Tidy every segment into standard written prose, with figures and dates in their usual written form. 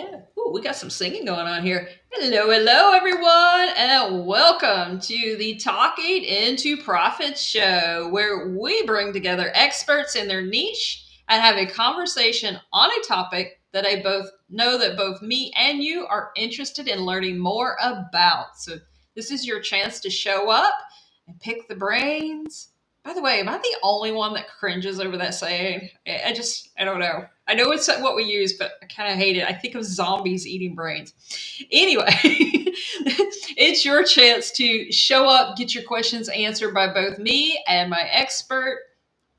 Yeah. Ooh, we got some singing going on here. Hello, hello, everyone, and welcome to the Talking into Profits show, where we bring together experts in their niche and have a conversation on a topic that I both know that both me and you are interested in learning more about. So this is your chance to show up and pick the brains. By the way, am I the only one that cringes over that saying? I don't know. I know it's what we use, but I kind of hate it. I think of zombies eating brains. Anyway, it's your chance to show up, get your questions answered by both me and my expert.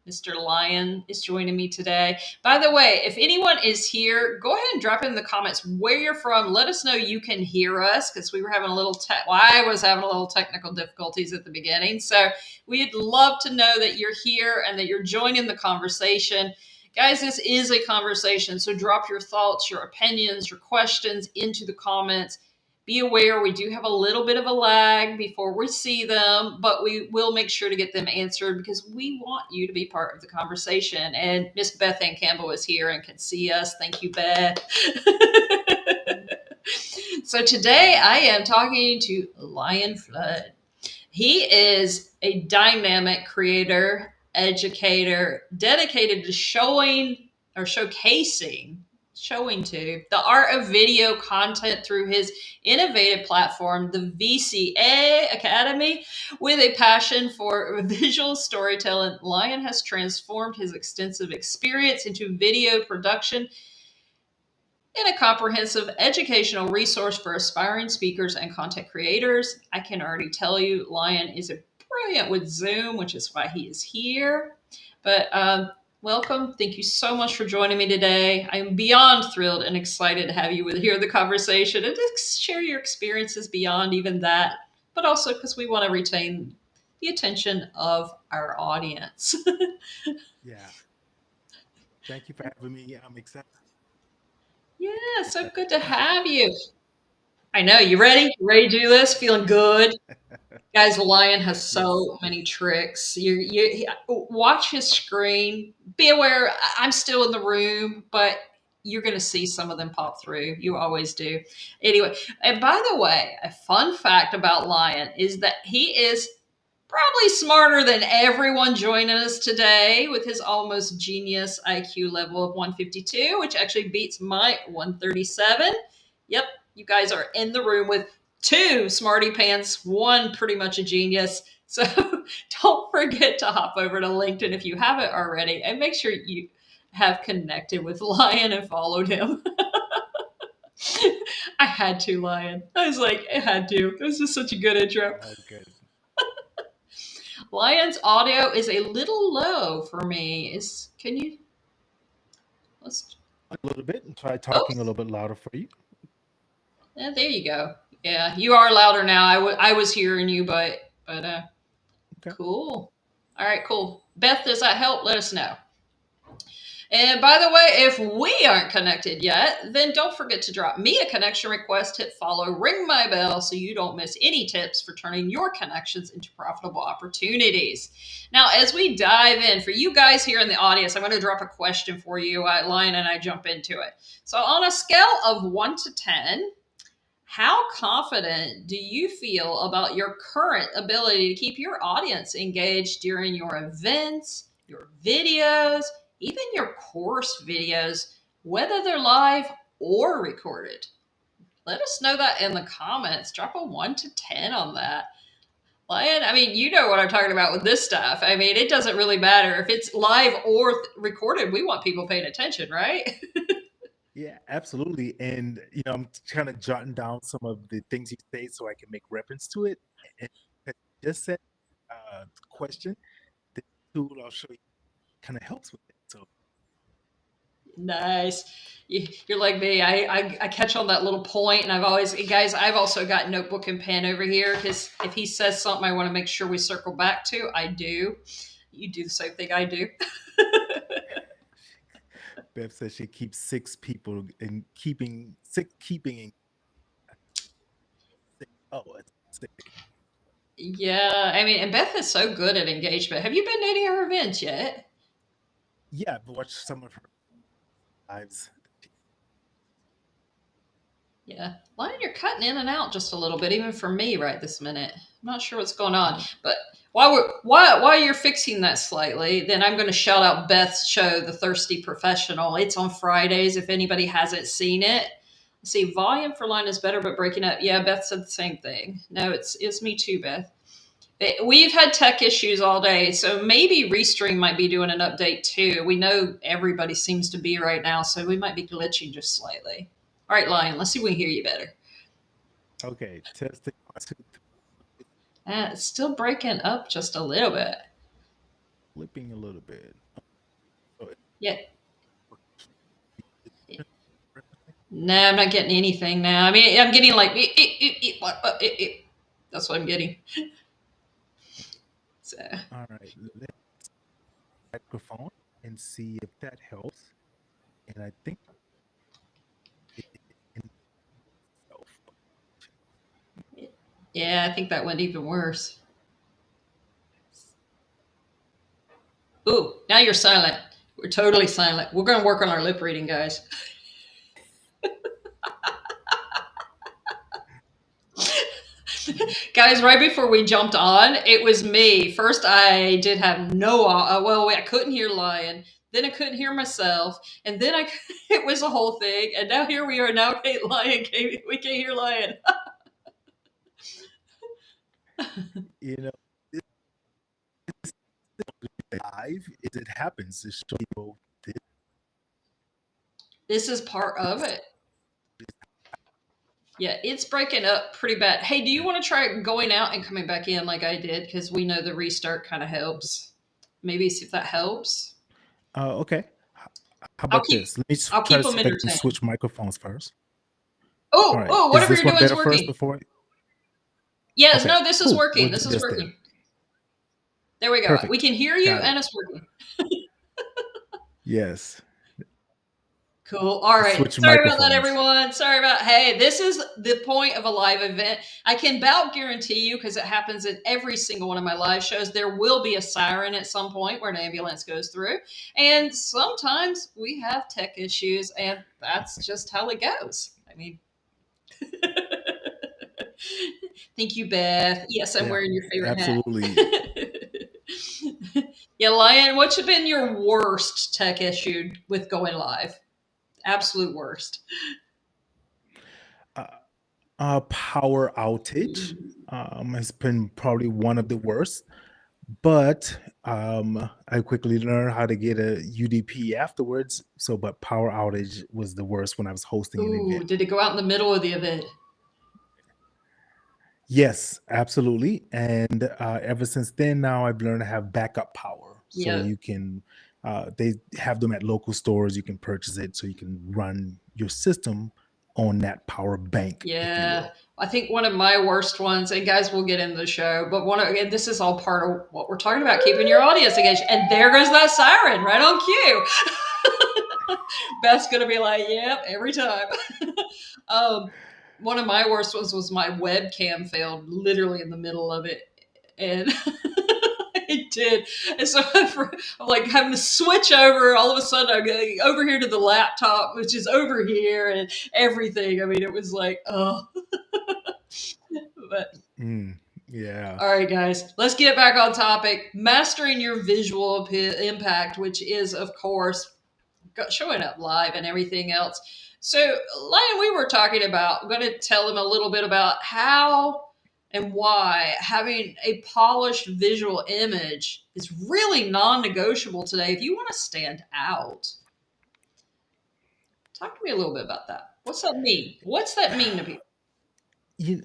Mr. Lyon is joining me today. By the way, if anyone is here, go ahead and drop in the comments where you're from. Let us know you can hear us because we were having a little I was having a little technical difficulties at the beginning. So we'd love to know that you're here and that you're joining the conversation. Guys, this is a conversation, so drop your thoughts, your opinions, your questions into the comments. Be aware we do have a little bit of a lag before we see them, but we will make sure to get them answered because we want you to be part of the conversation. And Miss Beth Ann Campbell is here and can see us. Thank you, Beth. So today I am talking to Lyon Flood. He is a dynamic creator, educator, dedicated to showing to the art of video content through his innovative platform, the VCA Academy. With a passion for visual storytelling, Lyon has transformed his extensive experience into video production in a comprehensive educational resource for aspiring speakers and content creators. I can already tell you, Lyon is brilliant with Zoom, which is why he is here. But welcome. Thank you so much for joining me today. I'm beyond thrilled and excited to have you hear the conversation and to share your experiences beyond even that, but also because we want to retain the attention of our audience. Yeah. Thank you for having me. Yeah, I'm excited. Yeah, so good to have you. I know. You ready? Ready to do this? Feeling good? Guys, Lion has Yes, so yes. many tricks. Watch his screen. Be aware, I'm still in the room, but you're going to see some of them pop through. You always do. Anyway, and by the way, a fun fact about Lion is that he is probably smarter than everyone joining us today with his almost genius IQ level of 152, which actually beats my 137. Yep, you guys are in the room with two smarty pants, one pretty much a genius. So don't forget to hop over to LinkedIn if you haven't already and make sure you have connected with Lion and followed him. I had to, Lion. I was like, I had to. This is such a good intro. Oh, good. Lion's audio is a little low for me. Is can you let's A little bit and try oh talking a little bit louder for you. yeah, there you go. Yeah, you are louder now. I was hearing you, but Okay. cool. All right, cool. Beth, does that help? Let us know. And by the way, if we aren't connected yet, then don't forget to drop me a connection request, hit follow, ring my bell so you don't miss any tips for turning your connections into profitable opportunities. Now, as we dive in, for you guys here in the audience, I'm going to drop a question for you, Lion, and I jump into it. So, on a scale of 1 to 10, how confident do you feel about your current ability to keep your audience engaged during your events, your videos, even your course videos, whether they're live or recorded? Let us know that in the comments. Drop a 1 to 10 on that. Lion, I mean, you know what I'm talking about with this stuff. I mean, it doesn't really matter if it's live or recorded. We want people paying attention, right? Yeah, absolutely. And I'm kind of jotting down some of the things you say so I can make reference to it. And just said question, the tool I'll show you kind of helps with it. So Nice. You're like me. I catch on that little point, and guys, I've also got notebook and pen over here because if he says something I want to make sure we circle back to, I do. You do the same thing I do. Bev says she keeps six people and keeping six keeping in six. Oh, it's six. Yeah, I mean, and Beth is so good at engagement. Have you been to any of her events yet? Yeah, I've watched some of her lives. Yeah. Lion, you're cutting in and out just a little bit, even for me right this minute. I'm not sure what's going on. Oh, But while you're fixing that slightly, then I'm going to shout out Beth's show, The Thirsty Professional. It's on Fridays if anybody hasn't seen it. Let's see, volume for Lion is better, but breaking up. Yeah, Beth said the same thing. No, it's me too, Beth. We've had tech issues all day, so maybe Restream might be doing an update too. We know everybody seems to be right now, so we might be glitching just slightly. All right, Lion, let's see if we can hear you better. okay. Testing. 1, 2, 3. It's still breaking up just a little bit. Flipping a little bit. So Yeah. No, I'm not getting anything now. I mean, I'm getting like, that's what I'm getting. So, all right. Let's microphone and see if that helps. And I think it in itself. yeah, I think that went even worse. Ooh, now you're silent. We're totally silent. We're going to work on our lip reading, guys. Guys, right before we jumped on, it was me. First, I did have no, well, I couldn't hear Lion. Then I couldn't hear myself. And then it was a whole thing. And now here we are. Now we can't hear Lion. You know, this live is it happens to show people this. This is part of it. Yeah, it's breaking up pretty bad. Hey, do you want to try going out and coming back in like I did? Because we know the restart kind of helps. Maybe see if that helps. Okay. How I'll about keep this? Let me I'll try keep to see them if I can entertained. switch microphones first. All Oh, right. oh, Is whatever this you're one doing is better first working. before? Yes, Okay. no, this is Cool. We'll working. This do is this then. working. There we go. We Perfect. can hear you Got it. and it's working. Yes. Cool. All right. Switch Sorry about that, microphones. everyone. Sorry about. Hey, this is the point of a live event. I can about guarantee you, because it happens in every single one of my live shows, there will be a siren at some point where an ambulance goes through. And sometimes we have tech issues, and that's just how it goes. I mean, thank you, Beth. Yes, I'm Yeah. wearing your favorite hat. Absolutely. Yeah, Lion, what's been your worst tech issue with going live? Absolute worst. Uh, Power outage has been probably one of the worst, but I quickly learned how to get a UDP afterwards. So, but power outage was the worst when I was hosting an Ooh, event. did it go out in the middle of the event? Yes, absolutely. And ever since then, now I've learned to have backup power. So Yeah, you can, they have them at local stores. You can purchase it so you can run your system on that power bank, if you yeah. will. I think one of my worst ones, and guys, we'll get into the show, but and this is all part of what we're talking about, keeping your audience engaged. And there goes that siren right on cue. Beth's gonna be like, "Yep, every time." um, one of my worst ones was my webcam failed literally in the middle of it, and it did. And so I'm like having to switch over. All of a sudden, I'm going over here to the laptop, which is over here, and everything. I mean, it was like, oh. But Mm, yeah. all right, guys, let's get back on topic. Mastering your visual impact, which is, of course, showing up live and everything else. So, Lion, we were talking about, I'm going to tell them a little bit about how and why having a polished visual image is really non negotiable today if you want to stand out. Talk to me a little bit about that. What's that mean? What's that mean to people? You,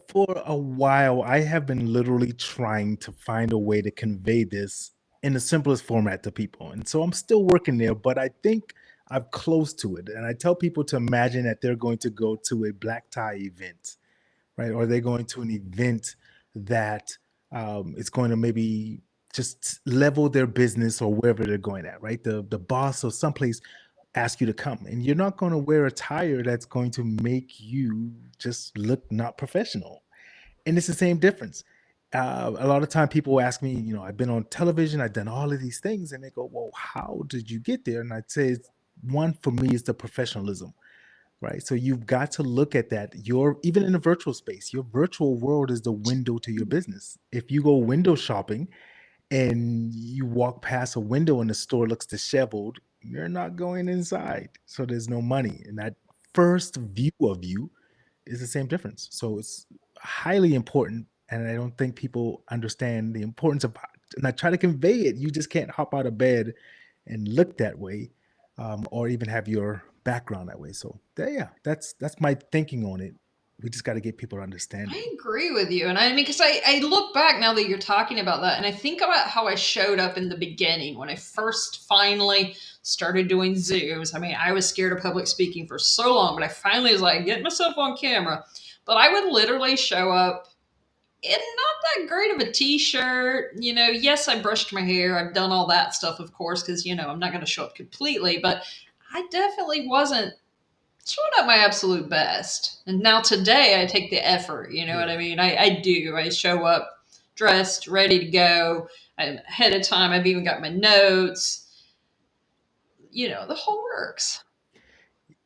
for a while, I have been literally trying to find a way to convey this in the simplest format to people. And so I'm still working there, but I think I'm close to it. And I tell people to imagine that they're going to go to a black tie event, right? Or they're going to an event that is going to maybe just level their business or wherever they're going at, right? The boss or someplace ask you to come, and you're not going to wear attire that's going to make you just look not professional. And it's the same difference. A lot of time people ask me, I've been on television, I've done all of these things, and they go, well, how did you get there? And I'd say one for me is the professionalism. right? So you've got to look at that. Your even in a virtual space, your virtual world is the window to your business. If you go window shopping and you walk past a window and the store looks disheveled, you're not going inside. So there's no money. And that first view of you is the same difference. So it's highly important. And I don't think people understand the importance of, and I try to convey it. You just can't hop out of bed and look that way, or even have your background that way. So yeah, that's my thinking on it. We just got to get people to understand it. I agree with you. And I mean, because I look back now that you're talking about that, and I think about how I showed up in the beginning when I first finally started doing Zooms. I mean, I was scared of public speaking for so long, but I finally was like, get myself on camera. But I would literally show up in not that great of a t-shirt. Yes, I brushed my hair. I've done all that stuff, of course, because, I'm not going to show up completely, but I definitely wasn't showing up my absolute best. And now today I take the effort, you know what Yeah. I mean? I do. I show up dressed, ready to go. I'm ahead of time. I've even got my notes, the whole works.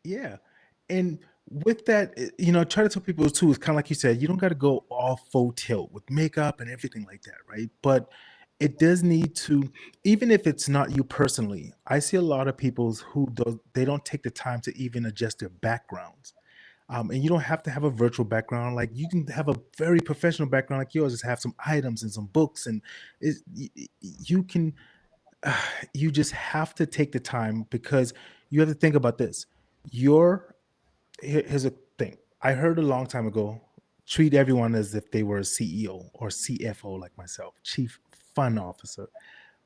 Yeah. And with that, try to tell people too, it's kind of like you said, you don't got to go all full tilt with makeup and everything like that, right? But it does need to, even if it's not you personally, I see a lot of people who they don't take the time to even adjust their backgrounds. And you don't have to have a virtual background. Like you can have a very professional background like yours, just have some items and some books, and you can you just have to take the time because you have to think about this. Your Here's a thing. I heard a long time ago, treat everyone as if they were a CEO or CFO like myself, chief fun officer,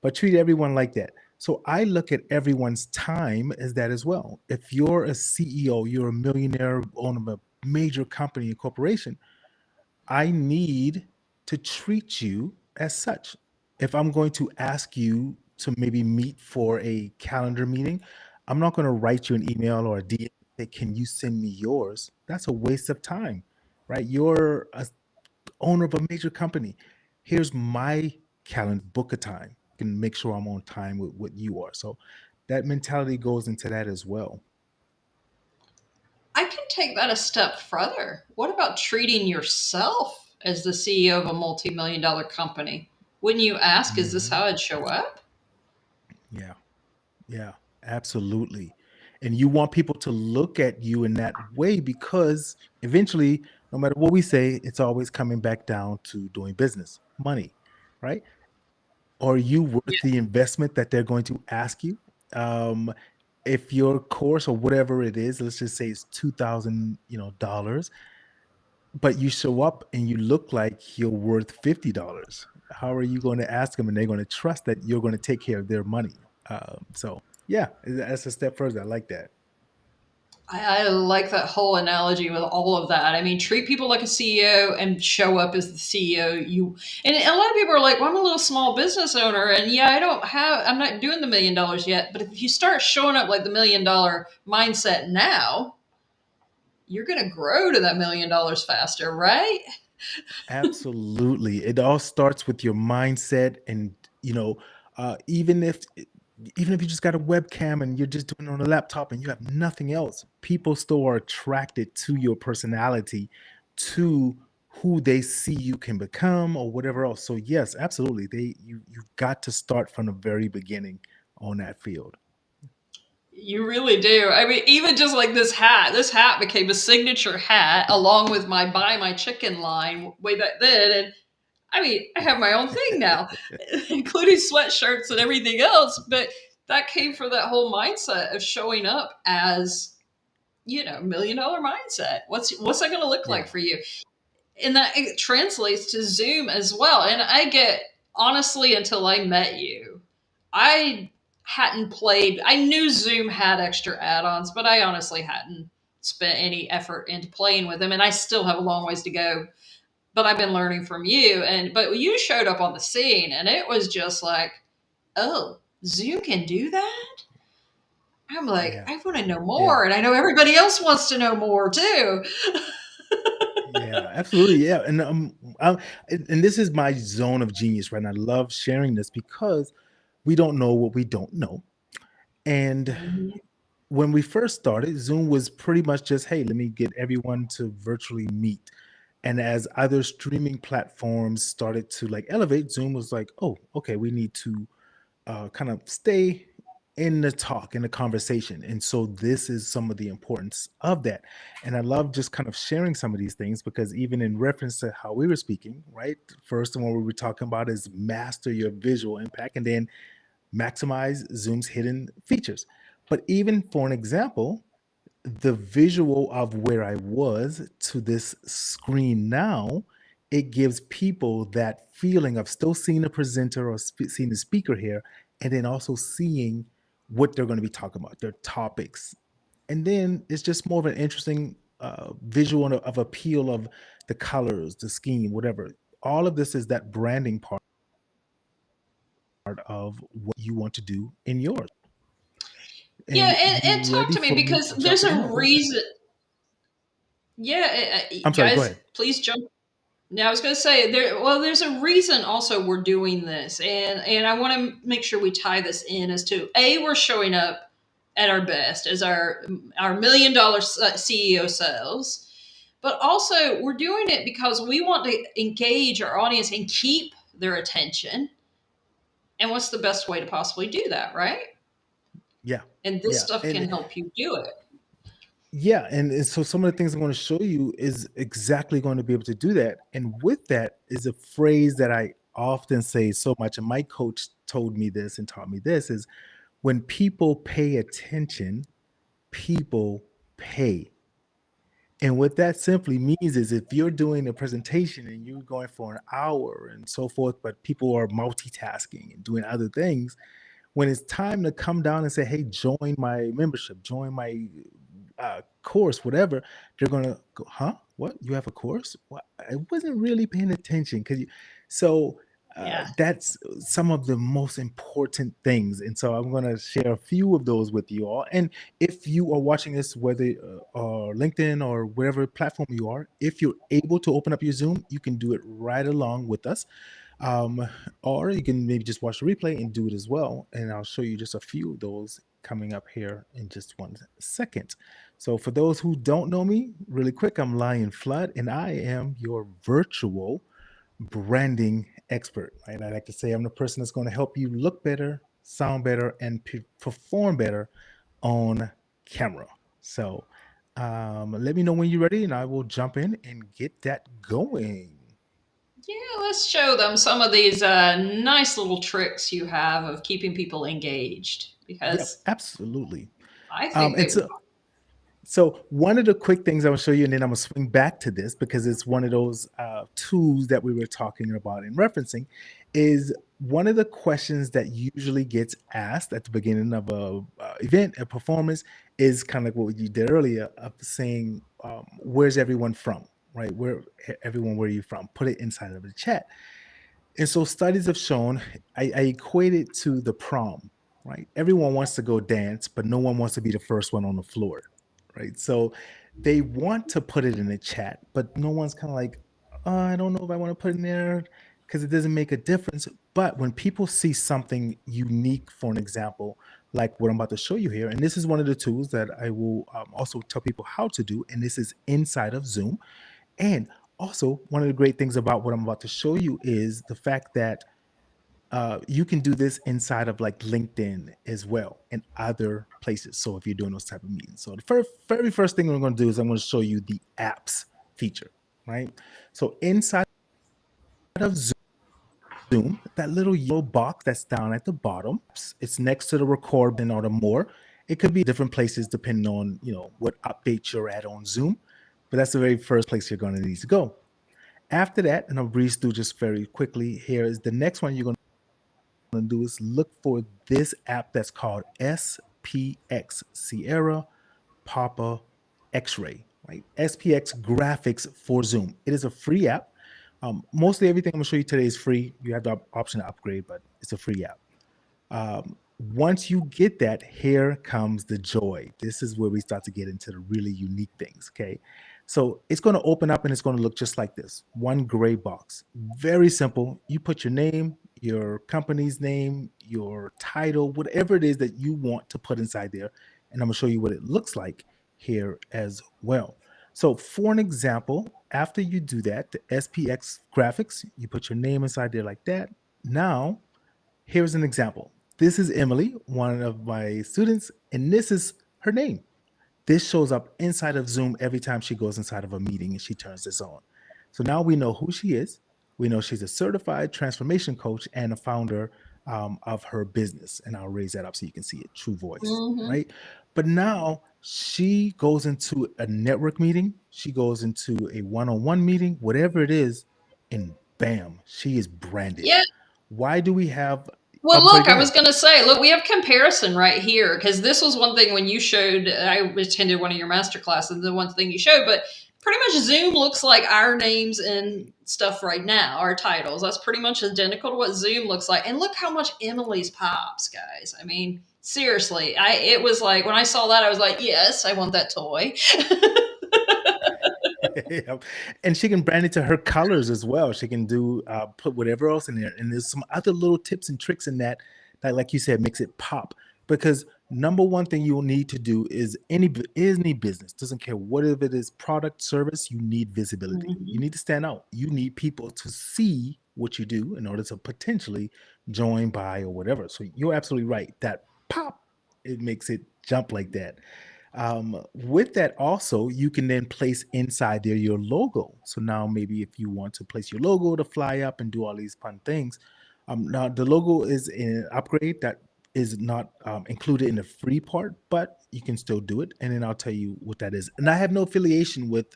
but treat everyone like that. So I look at everyone's time as that as well. If you're a CEO, you're a millionaire, own a major company, a corporation, I need to treat you as such. If I'm going to ask you to maybe meet for a calendar meeting, I'm not going to write you an email or a DM and say, can you send me yours? That's a waste of time, right? You're a owner of a major company. Here's my calendar, book a time. Can make sure I'm on time with what you are. So that mentality goes into that as well. I can take that a step further. What about treating yourself as the CEO of a multi-million dollar company? Wouldn't you ask, is this Hmm. how I'd show up? Yeah. Yeah, absolutely. And you want people to look at you in that way because eventually, no matter what we say, it's always coming back down to doing business, money, right? Are you worth the investment that they're going to ask you? Um, if your course or whatever it is, let's just say it's $2,000, dollars, but you show up and you look like you're worth $50, how are you going to ask them and they're going to trust that you're going to take care of their money? So yeah, that's a step further. I like that. I like that whole analogy with all of that. I mean, treat people like a CEO and show up as the CEO. And a lot of people are like, "Well, I'm a little small business owner, and yeah, I'm not doing the $1 million yet." But if you start showing up like the $1 million mindset now, you're going to grow to that $1 million faster, right? Absolutely. It all starts with your mindset and, even if you just got a webcam and you're just doing it on a laptop and you have nothing else, people still are attracted to your personality, to who they see you can become or whatever else. So yes, absolutely. You've got to start from the very beginning on that field. You really do. I mean, even just like this hat. This hat became a signature hat along with my buy my chicken line way back then. And I mean, I have my own thing now, including sweatshirts and everything else. But that came from that whole mindset of showing up as, $1 million mindset. What's that going to look like Yeah. for you? And that it translates to Zoom as well. And I get honestly, until I met you, I hadn't played. I knew Zoom had extra add-ons, but I honestly hadn't spent any effort into playing with them. And I still have a long ways to go. But I've been learning from you. But you showed up on the scene, and it was just like, oh, Zoom can do that. I'm like, Yeah. I want to know Yeah. more, and I know everybody else wants to know more too. Yeah, absolutely. Yeah, and this is my zone of genius, right? And I love sharing this because we don't know what we don't know, and Mhm. when we first started, Zoom was pretty much just, hey, let me get everyone to virtually meet. And as other streaming platforms started to like elevate, Zoom was like, oh, okay, we need to kind of stay in the talk, in the conversation. And so this is some of the importance of that. And I love just kind of sharing some of these things because even in reference to how we were speaking, right? First one we were talking about is master your visual impact and then maximize Zoom's hidden features. But even for an example, the visual of where I was to this screen now, it gives people that feeling of still seeing the presenter or seeing the speaker here, and then also seeing what they're going to be talking about, their topics. And then it's just more of an interesting visual of appeal of the colors, the scheme, whatever. All of this is that branding part of what you want to do in yours. Yeah, And you and talk ready to me for me because to there's jump in? a Or reason. Yeah, I'm sorry, go guys, ahead. please jump. Now I was going to say there. Well, there's a reason also we're doing this, and I want to make sure we tie this in as to a we're showing up at our best as our $1 million CEO selves, but also we're doing it because we want to engage our audience and keep their attention. And what's the best way to possibly do that, right? Yeah. And this Yeah. stuff can help you do it. Yeah, and so some of the things I'm going to show you is exactly going to be able to do that. And with that is a phrase that I often say so much, and my coach told me this and taught me this is when people pay attention, people pay. And what that simply means is if you're doing a presentation and you're going for an hour and so forth, but people are multitasking and doing other things, when it's time to come down and say, "Hey, join my membership, join my course, whatever," they're gonna go, "Huh? What? You have a course? What? I wasn't really paying attention." Because you, so Yeah. that's some of the most important things, and so I'm gonna share a few of those with you all. And if you are watching this, whether LinkedIn or wherever platform you are, if you're able to open up your Zoom, you can do it right along with us um, or you can maybe just watch the replay and do it as well. And I'll show you just a few of those coming up here in just 1 second. So, for those who don't know me, really quick, I'm Lion Flood, and I am your virtual branding expert. Right? I like to say I'm the person that's going to help you look better, sound better, and perform better on camera. So, let me know when you're ready, and I will jump in and get that going. Yeah, let's show them some of these nice little tricks you have of keeping people engaged Yep, because absolutely. I think And they would. so one of the quick things I will show you, and then I'm gonna swing back to this because it's one of those tools that we were talking about and referencing, is one of the questions that usually gets asked at the beginning of a event, a performance, is kind of like what you did earlier of saying, "Where's everyone from?" Right? Everyone, where are you from? Put it inside of the chat. And so studies have shown, I equate it to the prom, right? Everyone wants to go dance, but no one wants to be the first one on the floor, right? So they want to put it in the chat, but no one's kind of like, I don't know if I want to put it in there because it doesn't make a difference. But when people see something unique, for an example, like what I'm about to show you here, and this is one of the tools that I will also tell people how to do, and this is inside of Zoom. And also, one of the great things about what I'm about to show you is the fact that you can do this inside of like LinkedIn as well and other places. So if you're doing those type of meetings, so the very first thing I'm going to do is I'm going to show you the apps feature, right? So inside of Zoom, that little yellow box that's down at the bottom, it's next to the record button or the more. It could be different places depending on what update you're at on Zoom, but that's the very first place you're going to need to go. After that, and I'll breeze through just very quickly, here is the next one you're going to do is look for this app that's called SPX, Sierra Papa X-Ray, right? SPX graphics for Zoom. It is a free app. Mostly everything I'm going to show you today is free. You have the option to upgrade, but it's a free app. Once you get that, here comes the joy. This is where we start to get into the really unique things. Okay. So it's going to open up and it's going to look just like this, one gray box. Very simple. You put your name, your company's name, your title, whatever it is that you want to put inside there. And I'm going to show you what it looks like here as well. So for an example, after you do that, the SPX graphics, you put your name inside there like that. Now, here's an example. This is Emily, one of my students, and this is her name. This shows up inside of Zoom every time she goes inside of a meeting and she turns this on. So now we know who she is. We know she's a certified transformation coach and a founder of her business. And I'll raise that up so you can see it, True Voice, Mm-hmm. right? But now she goes into a network meeting, she goes into a one on one meeting, whatever it is, and bam, she is branded. Yeah. Why do we have? Well, I'm sorry, look, go I was ahead. going to say, look, we have comparison right here because this was one thing when you showed. I attended one of your master classes, the one thing you showed, but pretty much Zoom looks like our names and stuff right now, our titles. That's pretty much identical to what Zoom looks like. And look how much Emily's pops, guys. I mean, seriously, it was like when I saw that, I was like, yes, I want that toy. Yep. And she can brand it to her colors as well. She can do put whatever else in there. And there's some other little tips and tricks in that that, like you said, makes it pop. Because number one thing you will need to do is any business, doesn't care what if it is product, service, you need visibility. You Mhm. need to stand out. You need people to see what you do in order to potentially join, buy, or whatever. So you're absolutely right. That pop, it makes it jump like that. With that, also, you can then place inside there your logo. So now, maybe if you want to place your logo to fly up and do all these fun things, now the logo is an upgrade that is not included in the free part, but you can still do it. And then I'll tell you what that is. And I have no affiliation with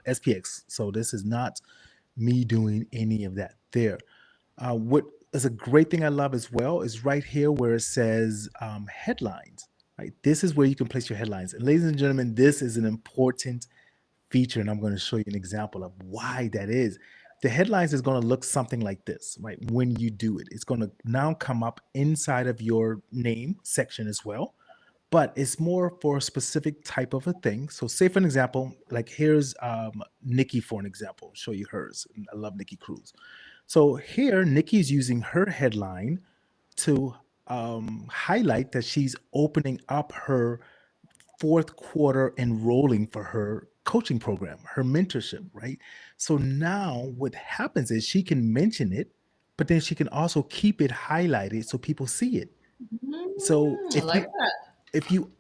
SPX, so this is not me doing any of that there. What is a great thing I love as well is right here where it says headlines. Right, this is where you can place your headlines. And ladies and gentlemen, this is an important feature, and I'm going to show you an example of why that is. The headlines is going to look something like this, right? When you do it, it's going to now come up inside of your name section as well, but it's more for a specific type of a thing. So, say for an example, like here's Nikki for an example. I'll show you hers. I love Nikki Cruz. So here, Nikki's using her headline to highlight that she's opening up her fourth quarter enrolling for her coaching program, her mentorship, right? So now what happens is she can mention it, but then she can also keep it highlighted so people see it. So I like that. if you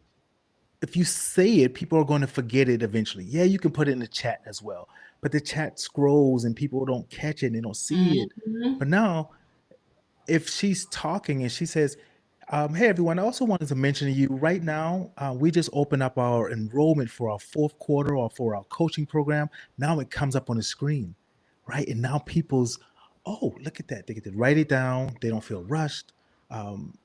if you say it, people are going to forget it eventually. Yeah, you can put it in the chat as well, but the chat scrolls and people don't catch it and they don't see it. Mhm. But now if she's talking and she says, "Hey everyone, I also wanted to mention to you right now, we just opened up our enrollment for our fourth quarter or for our coaching program." Now it comes up on the screen, right? And now people's, oh, look at that. They get to write it down. They don't feel rushed,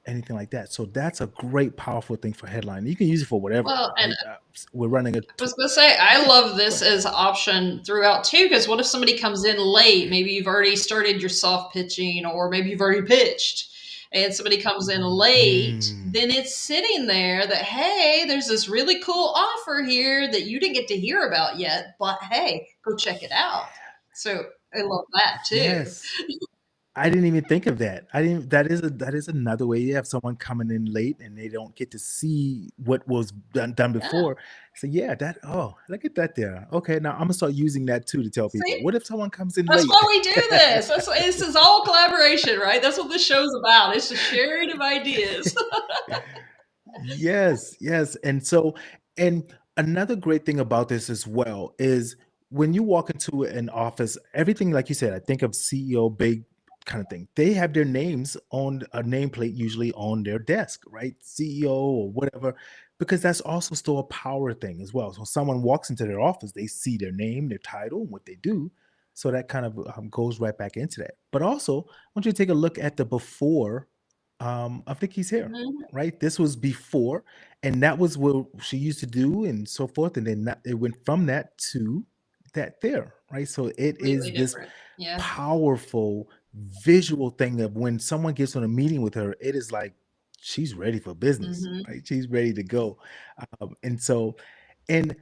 anything like that. So that's a great, powerful thing for headline. You can use it for whatever, Well, and right? We're running a. I was going to say, I love Go this ahead. as option throughout too, because what if somebody comes in late? Maybe you've already started your soft pitching, or maybe you've already pitched, and somebody comes in late. Mm, Then it's sitting there that, hey, there's this really cool offer here that you didn't get to hear about yet, but hey, go check it out. So I love that too. yes. I didn't even think of that. I didn't. That is another way. You have someone coming in late and they don't get to see what was done Yeah. before. So yeah, that. Oh, look at that there. Okay, now I'm gonna start using that too to tell people. See, What if someone comes in that's late? why we do this. This is all collaboration, right? That's what this show's about. It's just sharing of ideas. Yes, yes. And another great thing about this as well is when you walk into an office, everything, like you said, I think of CEO, big kind of thing. They have their names on a nameplate, usually on their desk, right? CEO or whatever, because that's also still a power thing as well. So someone walks into their office, they see their name, their title, and what they do. So that kind of goes right back into that. But also, I want you to take a look at the before of Nikki's hair, Mhm. right? This was before, and that was what she used to do, and so forth. And then it went from that to that there, right? So it Completely is this different. Yeah. powerful visual thing of when someone gets on a meeting with her, it is like she's ready for business, Hmm. right? She's ready to go. And so, and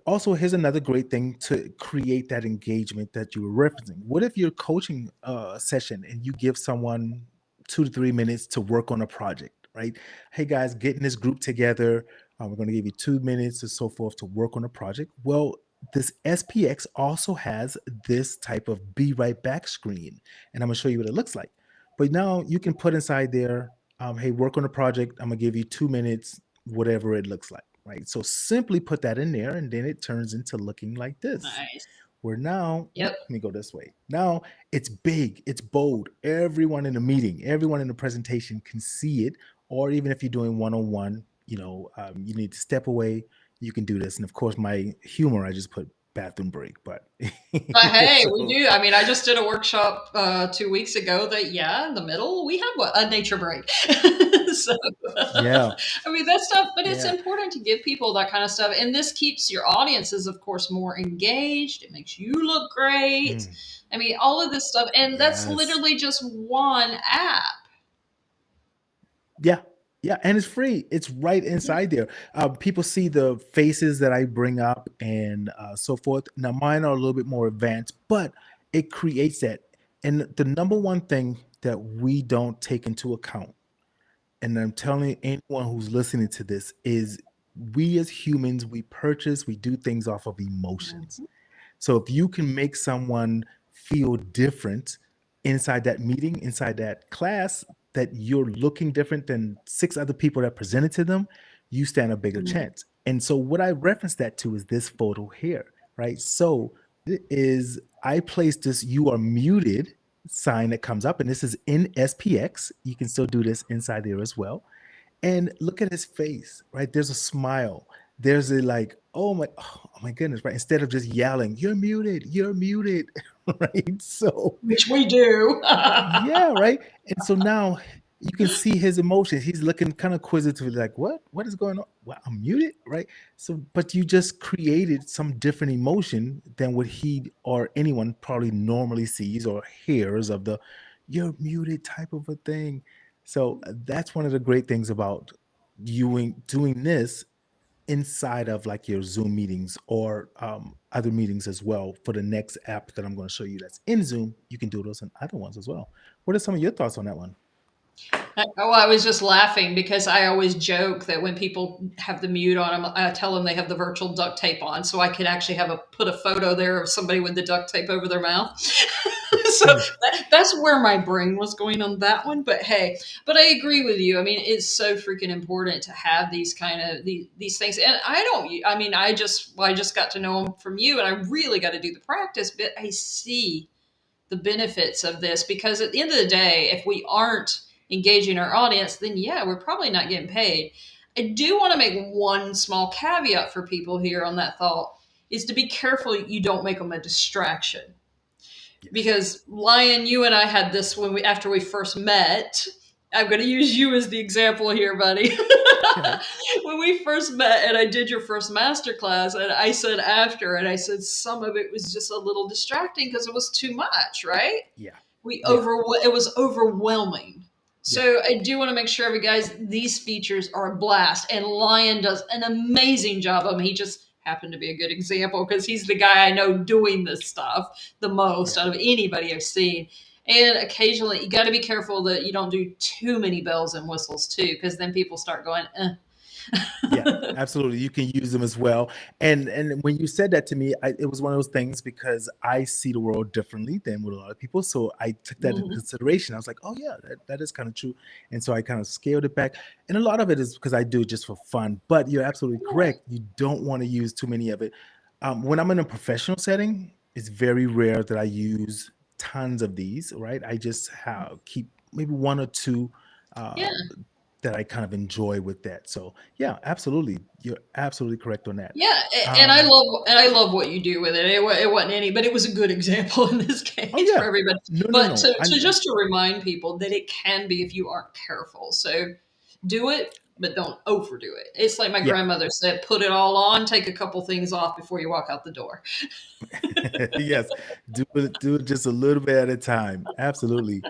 also, here's another great thing to create that engagement that you were referencing. What if you're coaching a session and you give someone 2 to 3 minutes to work on a project, right? Hey guys, getting this group together. We're going to give you 2 minutes or so forth to work on a project. Well, this SPX also has this type of be right back screen, and I'm going to show you what it looks like. But now you can put inside there, hey, work on a project. I'm going to give you 2 minutes, whatever it looks like, right? So simply put that in there, and then it turns into looking like this. Nice. Where now, Yep. let me go this way. Now it's big, it's bold. Everyone in the meeting, everyone in the presentation can see it. Or even if you're doing one on one, you need to step away. You can do this. And of course, my humor, I just put bathroom break. But But hey, we so do. I mean, I just did a workshop 2 weeks ago that, yeah, in the middle, we had what, a nature break. So, yeah, I mean, that stuff, but it's yeah, important to give people that kind of stuff. And this keeps your audiences, of course, more engaged. It makes you look great. mm, I mean, all of this stuff. And that's yes. literally just one app. Yeah. Yeah, and it's free. It's right Yeah. inside there. People see the faces that I bring up and so forth. Now, mine are a little bit more advanced, but it creates that. And the number one thing that we don't take into account, and I'm telling anyone who's listening to this, is we as humans, we do things off of emotions. Mhm. So if you can make someone feel different inside that meeting, inside that class, that you're looking different than six other people that presented to them, you stand a bigger Mhm. chance. And so what I reference that to is this photo here, right? So it is I placed this "you are muted" sign that comes up, and this is in SPX. You can still do this inside there as well. And look at his face, right? There's a smile. There's a like, oh my goodness, right? Instead of just yelling, you're muted, right? So Which we do. yeah, right. And so now you can see his emotions. He's looking kind of quizzical, like, what? What is going on? Well, I'm muted, right? So, but you just created some different emotion than what he or anyone probably normally sees or hears of the "you're muted" type of a thing. So that's one of the great things about doing this inside of like your Zoom meetings or other meetings as well. For the next app that I'm going to show you that's in Zoom, you can do those in other ones as well. What are some of your thoughts on that one? Oh, I was just laughing because I always joke that when people have the mute on them, I tell them they have the virtual duct tape on, so I could actually put a photo there of somebody with the duct tape over their mouth. So that's where my brain was going on that one. But hey, but I agree with you. I mean, it's so freaking important to have these kind of these things. And I don't. I mean, I just got to know them from you, and I really got to do the practice. But I see the benefits of this because at the end of the day, if we aren't engaging our audience, then yeah, we're probably not getting paid. I do want to make one small caveat for people here on that thought is to be careful you don't make them a distraction. Yes. Because Lion, you and I had this after we first met. I'm going to use you as the example here, buddy. Okay. When we first met and I did your first master class, and I said after, and I said some of it was just a little distracting because it was too much, right? Yeah. We Yeah. over It was overwhelming. Yeah. So I do want to make sure every guys these features are a blast, and Lion does an amazing job of them. He just happened to be a good example because he's the guy I know doing this stuff the most Yeah. out of anybody I've seen. And occasionally, you got to be careful that you don't do too many bells and whistles too, because then people start going, Yeah, eh. absolutely. You can use them as well. And when you said that to me, it was one of those things because I see the world differently than with a lot of people. So I took that into Mhm. consideration. I was like, oh yeah, that is kind of true. And so I kind of scaled it back. And a lot of it is because I do it just for fun. But you're absolutely Right. correct. You don't want to use too many of it. When I'm in a professional setting, it's very rare that I use tons of these. Right? I just keep maybe one or two. Yeah. Uh, that I kind of enjoy with that. So yeah, absolutely. You're absolutely correct on that. Yeah, Um, and I love what you do with it. It wasn't any, but it was a good example in this oh case for yeah. everybody. No, no, But no. to just to remind people that it can be if you aren't careful. So do it, but don't overdo it. It's like my Yeah. grandmother said: put it all on, take a couple things off before you walk out the door. Yes. Do it just a little bit at a time. Absolutely.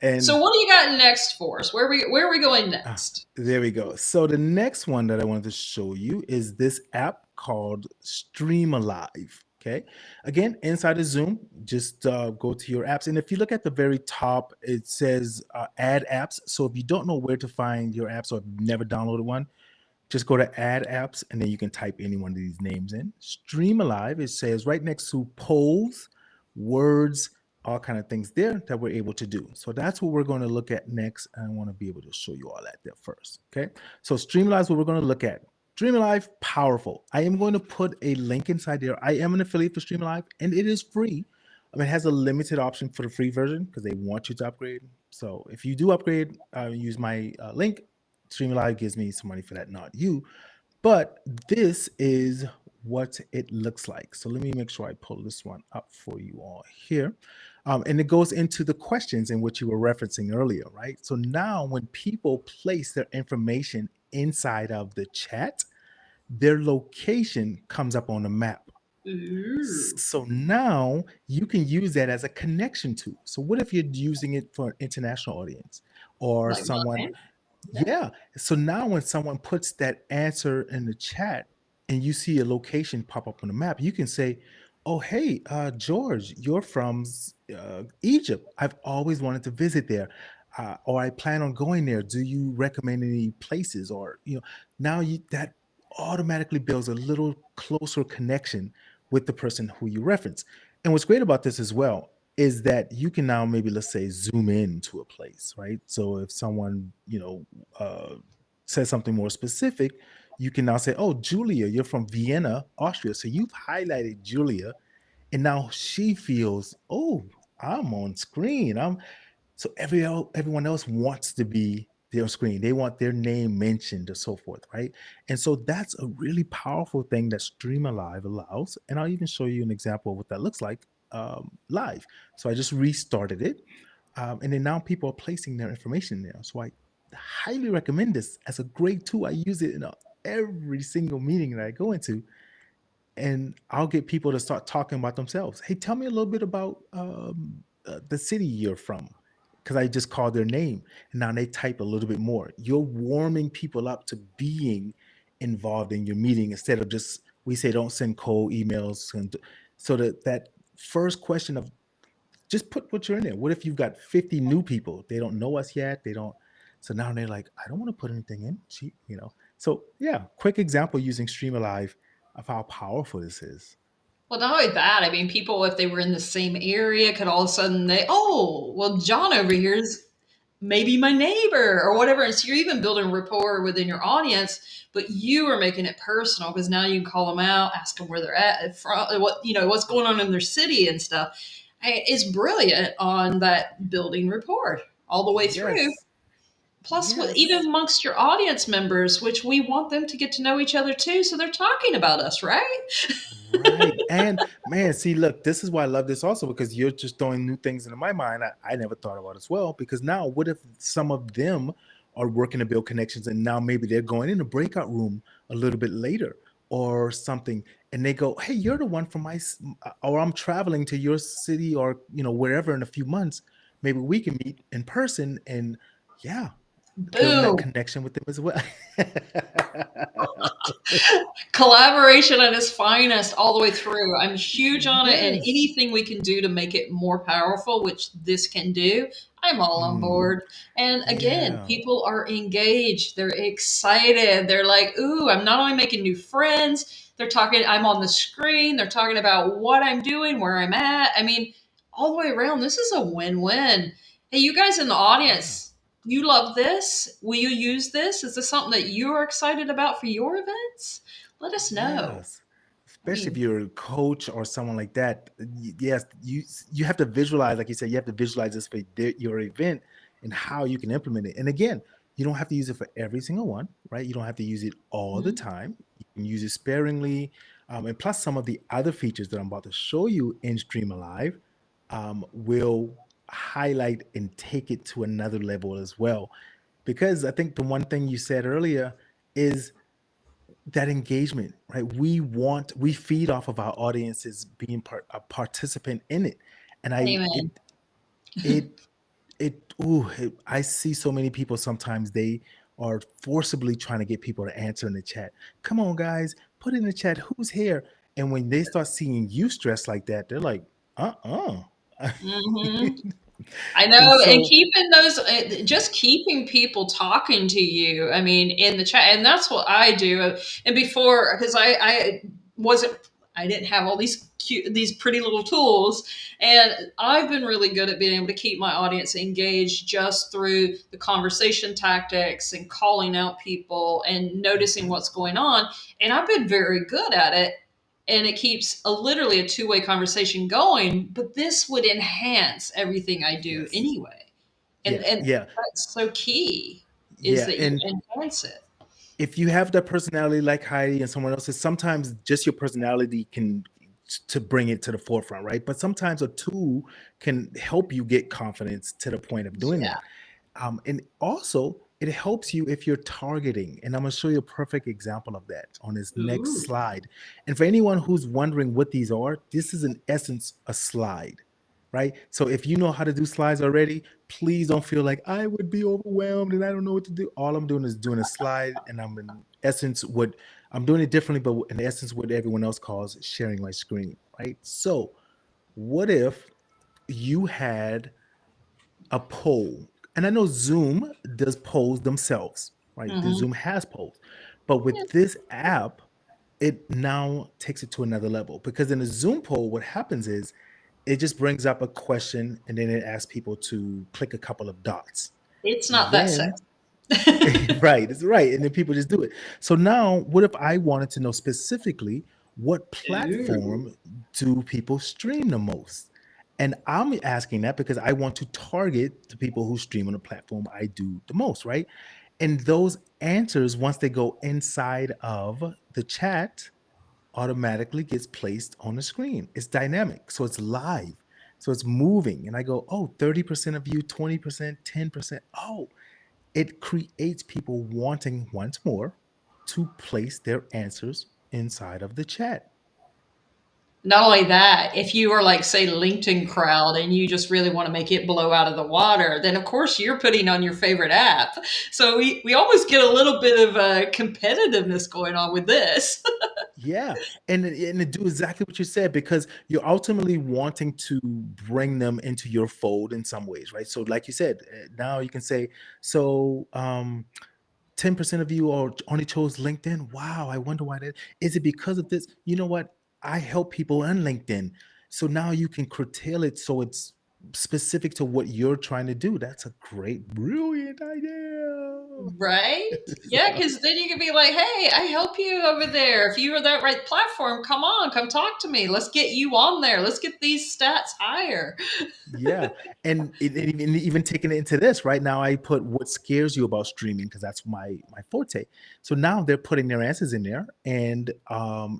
So And what do you got next for us? Where are we going ah, next? there we go. So the next one that I wanted to show you is this app called Stream Alive. Okay. Again, inside of Zoom, just go to your apps. And if you look at the very top, it says add apps. So if you don't know where to find your apps or have never downloaded one, just go to add apps and then you can type any one of these names in. Stream Alive, it says right next to polls, words, all kind of things there that we're able to do. So that's what we're going to look at next. And I want to be able to show you all that there first. Okay. So Stream Alive is what we're going to look at. Stream Alive, powerful. I am going to put a link inside there. I am an affiliate for Stream Alive and it is free. It has a limited option for the free version because they want you to upgrade. So if you do upgrade, use my link. Stream Live gives me some money for that, not you. But this is what it looks like. So let me make sure I pull this one up for you all here. And it goes into the questions in which you were referencing earlier, right? So now when people place their information inside of the chat, their location comes up on the map. Ooh, So now you can use that as a connection tool. So what if you're using it for an international audience or like someone? mine. Yeah. Yeah. So now when someone puts that answer in the chat and you see a location pop up on the map, you can say, "Oh, hey, George, you're from Egypt. I've always wanted to visit there, or I plan on going there. Do you recommend any places?" Or now that automatically builds a little closer connection with the person who you reference. And what's great about this as well is that you can now maybe, let's say, zoom in to a place, right? So if someone says something more specific, you can now say, "Oh, Julia, you're from Vienna, Austria." So you've highlighted Julia, and now she feels, "Oh, I'm on screen. I'm." So everyone else wants to be their screen. They want their name mentioned and so forth, right? And so that's a really powerful thing that Stream Alive allows. And I'll even show you an example of what that looks like live. So I just restarted it. And then now people are placing their information there. So I highly recommend this as a great tool. I use it in every single meeting that I go into, and I'll get people to start talking about themselves. "Hey, tell me a little bit about the city you're from," because I just called their name, and now they type a little bit more. You're warming people up to being involved in your meeting instead of just, we say don't send cold emails, and so that first question of just put what you're in there. What if you've got 50 new people? They don't know us yet. They don't. So now they're like, "I don't want to put anything in." So yeah, quick example using Stream Alive of how powerful this is. Well, not only that, I mean, people, if they were in the same area, could all of a sudden oh, well, John over here is maybe my neighbor or whatever. And so you're even building rapport within your audience, but you are making it personal because now you can call them out, ask them where they're at, from, what's going on in their city and stuff. It's brilliant on that building rapport all the way through. Yes. Plus, even Yes. amongst your audience members, which we want them to get to know each other too, so they're talking about us, right? Right. And man, see, look, this is why I love this also because you're just throwing new things into my mind I never thought about as well. Because now, what if some of them are working to build connections and now maybe they're going in a breakout room a little bit later or something, and they go, "Hey, you're the one from or I'm traveling to your city or, wherever in a few months. Maybe we can meet in person." And yeah, building that Boom. connection with them as well. Collaboration at its finest all the way through. I'm huge on it, and Yes. anything we can do to make it more powerful, which this can do, I'm all on Mm, board. And again, yeah. people are engaged, they're excited, they're like, ooh, I'm not only making new friends, they're talking, I'm on the screen, they're talking about what I'm doing, where I'm at. I mean, all the way around, this is a win win. Hey, you guys in the Yeah. audience, you love this? Will you use this? Is this something that you're excited about for your events? Let us know. Yes. I Especially if mean, you're a coach or someone like that. Yes, you have to visualize, like you said, you have to visualize this for your event and how you can implement it. And again, you don't have to use it for every single one, right? You don't have to use it all the mhm. time. You can use it sparingly. And plus, some of the other features that I'm about to show you in Stream Alive will highlight and take it to another level as well. Because I think the one thing you said earlier is that engagement, right? We feed off of our audiences being a participant in it. And Amen. it, I see so many people sometimes they are forcibly trying to get people to answer in the chat. "Come on, guys, put in the chat who's here." And when they start seeing you stressed like that, they're like, "Uh-uh." Hmm. I And know, and so, keeping those, just keeping people talking to you. I mean, in the chat, and that's what I do. And before, because I wasn't, I didn't have all these cute, these pretty little tools, and I've been really good at being able to keep my audience engaged just through the conversation tactics and calling out people and noticing mhm, what's going on. And I've been very good at it, and it keeps literally a two-way conversation going, but this would enhance everything I do yes, anyway. and yeah, and yeah, that's so key, is yeah. that you And enhance it. if you have that personality like Heidi and someone else's, sometimes just your personality can to bring it to the forefront, right? But sometimes a tool can help you get confidence to the point of doing Yeah. that. And also, it helps you if you're targeting. And I'm going to show you a perfect example of that on this next Ooh. slide. And for anyone who's wondering what these are, this is in essence a slide, right? So if you know how to do slides already, please don't feel like I would be overwhelmed and I don't know what to do. All I'm doing is doing a slide, and I'm in essence what I'm doing it differently, but in essence, what everyone else calls sharing my screen, right? So, what if you had a poll? And I know Zoom does polls themselves, right? The Hmm. Zoom has polls, but with this app, it now takes it to another level because in a Zoom poll, what happens is it just brings up a question and then it asks people to click a couple of dots. It's not that Then sexy. right, it's right. And then people just do it. So now, what if I wanted to know specifically what Ooh. platform do people stream the most? And I'm asking that because I want to target the people who stream on the platform I do the most, right? And those answers, once they go inside of the chat, automatically gets placed on the screen. It's dynamic, so it's live. So it's moving. And I go, oh, 30% of you, 20%, 10%. Oh, it creates people wanting once more to place their answers inside of the chat. Not only that, if you are like, say, LinkedIn crowd and you just really want to make it blow out of the water, then of course you're putting on your favorite app. So we always get a little bit of competitiveness going on with this. Yeah, and to do exactly what you said because you're ultimately wanting to bring them into your fold in some ways, right? So, like you said, now you can say, so 10% of you all only chose LinkedIn. Wow, I wonder why that is. It because of this? You know what? I help people on LinkedIn. So now you can curtail it so it's specific to what you're trying to do. That's a great, brilliant idea. Right? Yeah, So, because then you can be like, hey, I help you over there. If you are that right platform, come on, come talk to me. Let's get you on there. Let's get these stats higher. yeah, and even taking it into this right now, I put what scares you about streaming because that's my forte. So now they're putting their answers in there, and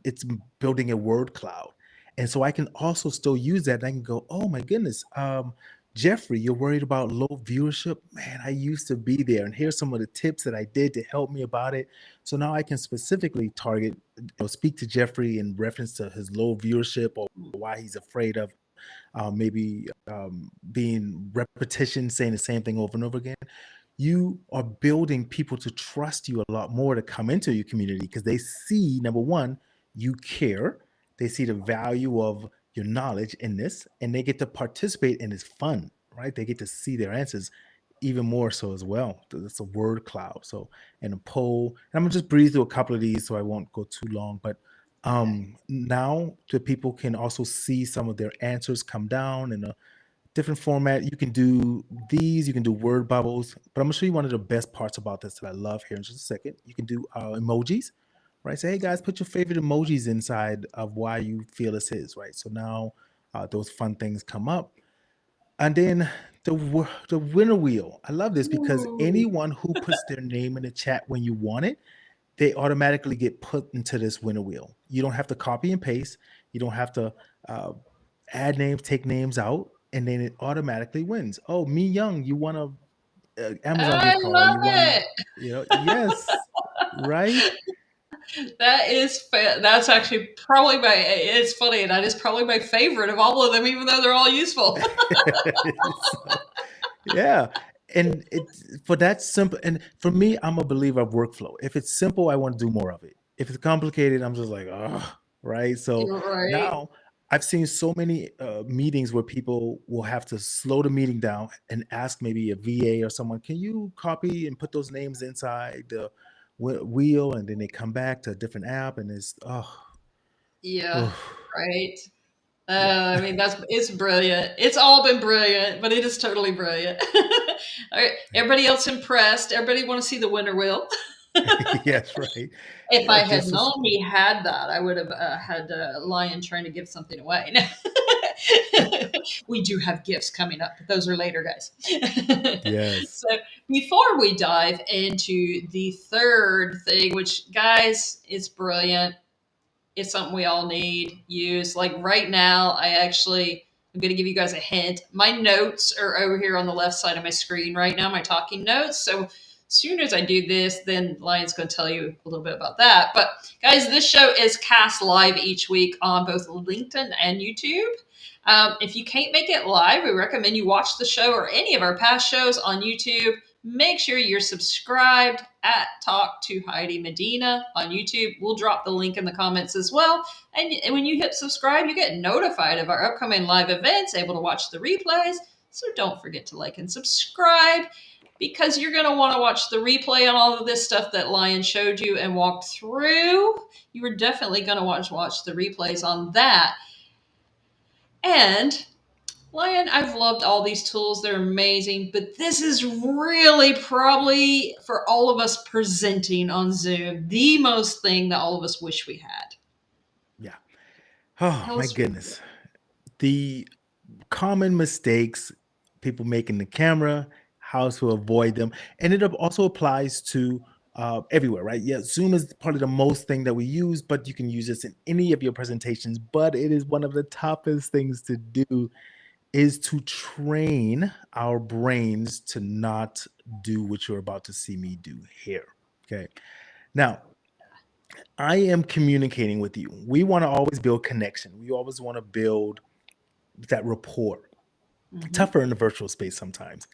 it's building a word cloud, and so I can also still use that. And I can go, oh my goodness, Jeffrey, you're worried about low viewership. Man, I used to be there, and here's some of the tips that I did to help me about it. So now I can specifically target, speak to Jeffrey in reference to his low viewership or why he's afraid of maybe being repetition, saying the same thing over and over again. You are building people to trust you a lot more to come into your community because they see, number one, you care. They see the value of your knowledge in this, and they get to participate, and it's fun, right? They get to see their answers even more so as well. It's a word cloud. So, and a poll. And I'm gonna just breeze through a couple of these so I won't go too long, but now the people can also see some of their answers come down in a different format. You can do these, you can do word bubbles, but I'm gonna show you one of the best parts about this that I love here in just a second. You can do emojis, right? Say, hey guys, put your favorite emojis inside of why you feel this is, right? So now those fun things come up. And then the winner wheel. I love this because Ooh. anyone who puts their name in the chat when you want it, they automatically get put into this winner wheel. You don't have to copy and paste. You don't have to uh, add names, take names out, and then it automatically wins. Oh, me young, you want a Amazon I gift card, or love you want, it. yes, right? That is that's actually probably my, it's funny, and that is probably my favorite of all of them, even though they're all useful. So, yeah, and it's for that simple. And for me, I'm a believer of workflow. If it's simple, I want to do more of it. If it's complicated, I'm just like, oh, right. So You're right. now I've seen so many meetings where people will have to slow the meeting down and ask maybe a VA or someone, "Can you copy and put those names inside the wheel?" And then they come back to a different app, and it's Yeah, oh, right. yeah, I mean, it's brilliant. It's all been brilliant, but it is totally brilliant. All right, everybody else impressed? Everybody want to see the winner wheel? yes, right, If yeah, I had just as known we had that, I would have had Lion trying to give something away. We do have gifts coming up, but those are later, guys. yes, So before we dive into the third thing, which, guys, is brilliant, it's something we all need, use. Like right now, I'm going to give you guys a hint. My notes are over here on the left side of my screen right now, my talking notes. So as soon as I do this, then Lion's going to tell you a little bit about that. But guys, this show is cast live each week on both LinkedIn and YouTube. If you can't make it live, we recommend you watch the show or any of our past shows on YouTube. Make sure you're subscribed at Talk to Heidi Medina on YouTube. We'll drop the link in the comments as well. And when you hit subscribe, you get notified of our upcoming live events, able to watch the replays. So don't forget to like and subscribe because you're going to want to watch the replay on all of this stuff that Lion showed you and walked through. You are definitely going to watch the replays on that. And Lion, I've loved all these tools. They're amazing, but this is really probably for all of us presenting on Zoom, the most thing that all of us wish we had. yeah. Oh Tell my us what you goodness, the common mistakes people make in the camera, how to avoid them, and it also applies to everywhere, right? Yeah, Zoom is probably the most thing that we use, but you can use this in any of your presentations. But it is one of the toughest things to do is to train our brains to not do what you're about to see me do here. Okay. Now, I am communicating with you. We want to always build connection. We always want to build that rapport. Mm-hmm. Tougher in the virtual space sometimes.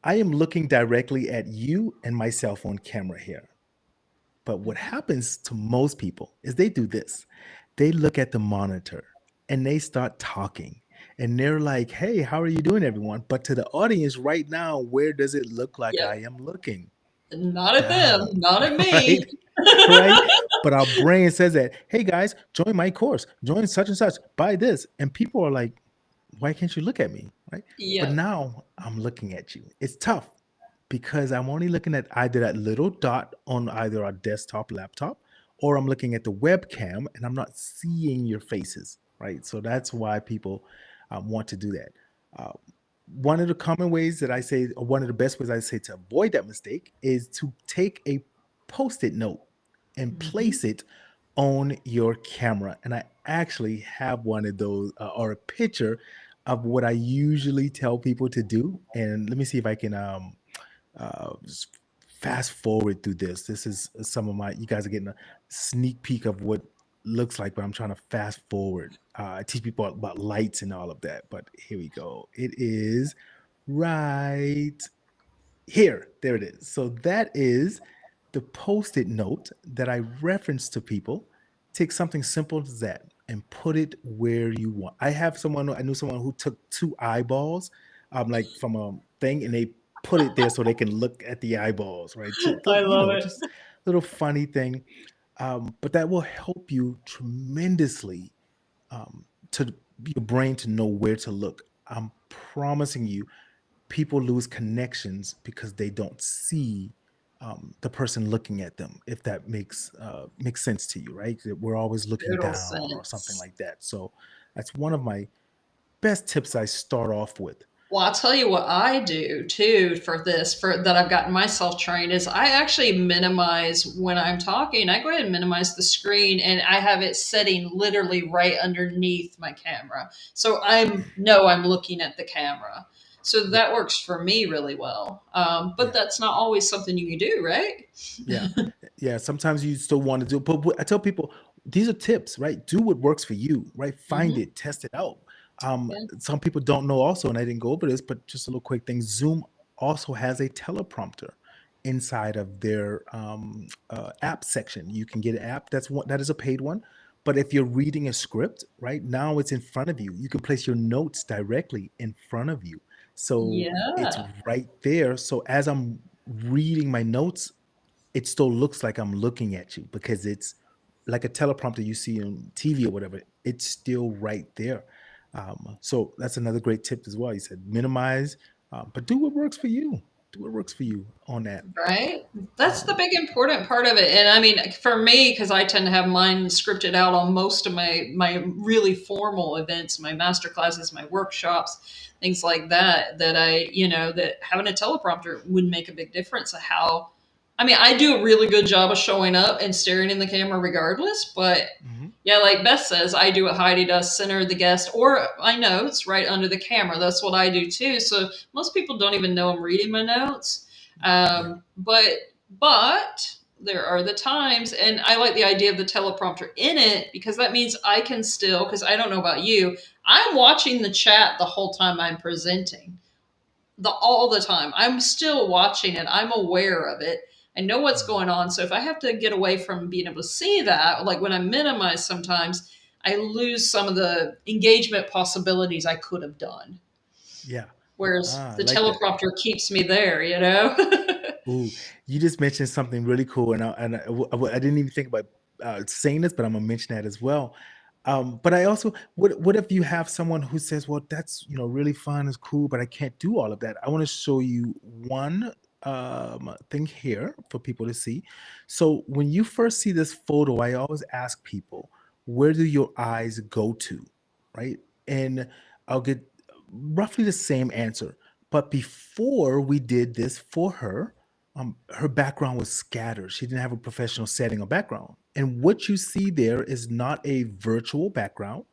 I am looking directly at you and myself on camera here. But what Mm-hmm. happens to most people is they do this. They look at the monitor and they start talking. And they're like, "Hey, how are you doing, everyone?" But to the audience right now, where does it look like I Yep. am looking? Not at them, Down, not at me. right? Right? But our brain says that, "Hey guys, join my course, join such and such, buy this." And people are like, "Why can't you look at me?" Right? But Yep. now I'm looking at you. It's tough because I'm only looking at either that little dot on either our desktop, laptop, or I'm looking at the webcam and I'm not seeing your faces, right? So that's why people want to do that. Uh, One of the common ways that I say, or one of the best ways I say to avoid that mistake is to take a post-it note and Mm-hmm. place it on your camera. And I actually have one of those or a picture of what I usually tell people to do. And let me see if I can s- fast forward through this. This is some of my, you guys are getting a sneak peek of what looks like, but I'm trying to fast forward. I teach people about lights and all of that, but here we go. It is right here. There it is. So that is the post-it note that I reference to people. Take something simple as that and put it where you want. I knew someone who took two eyeballs, like from a thing, and they put it there so they can look at the eyeballs, right? Just, I love it. just little funny thing. But that will help you tremendously to your brain to know where to look. I'm promising you, people lose connections because they don't see the person looking at them. If that makes sense to you, right? That we're always looking Total down or something sense. like that. So that's one of my best tips I start off with. Well, I'll tell you what I do too for this, for that I've gotten myself trained is I actually minimize when I'm talking. I go ahead and minimize the screen and I have it setting literally right underneath my camera. So I'm looking at the camera. So Yeah, that works for me really well. But yeah. that's not always something you can do, right? Yeah. Yeah, sometimes you still want to do, but I tell people these are tips, right? Do what works for you, right? Find Mm-hmm. it, test it out. Yeah. Some people don't know also, and I didn't go over this, but just a little quick thing. Zoom also has a teleprompter inside of their app section. You can get an app that is a paid one, But if you're reading a script, right now it's in front of you. You can place your notes directly in front of you. So it's Yeah. right there. So as I'm reading my notes, it still looks like I'm looking at you because it's like a teleprompter you see on TV or whatever. It's still right there. So that's another great tip as well. You said minimize, but do what works for you. Do what works for you on that. Right? That's the Um, big important part of it. And I mean, for me, because I tend to have mine scripted out on most of my really formal events, my master classes, my workshops, things like that, that that having a teleprompter would make a big difference of how I mean, I do a really good job of showing up and staring in the camera regardless, but mhm. yeah, like Beth says, I do what Heidi does, center the guest or my notes right under the camera. That's what I do too. So most people don't even know I'm reading my notes. Yeah. But there are the times, and I like the idea of the teleprompter in it because that means I can still, because I don't know about you, I'm watching the chat the whole time I'm presenting all the time. I'm still watching it. I'm aware of it. I know what's Mm. going on. So if I have to get away from being able to see that, like when I minimize sometimes, I lose some of the engagement possibilities I could have done. Yeah. Whereas Ah, I the like that. teleprompter keeps me there. Ooh, you just mentioned something really cool, and I didn't even think about saying this, but I'm gonna mention that as well. But I also, what if you have someone who says, "Well, that's really fun, it's cool, but I can't do all of that." I want to show you one thing here for people to see. So when you first see this photo, I always ask people, "Where do your eyes go to?" Right, and I'll get roughly the same answer. But before we did this for her, her background was scattered. She didn't have a professional setting or background. And what you see there is not a virtual background.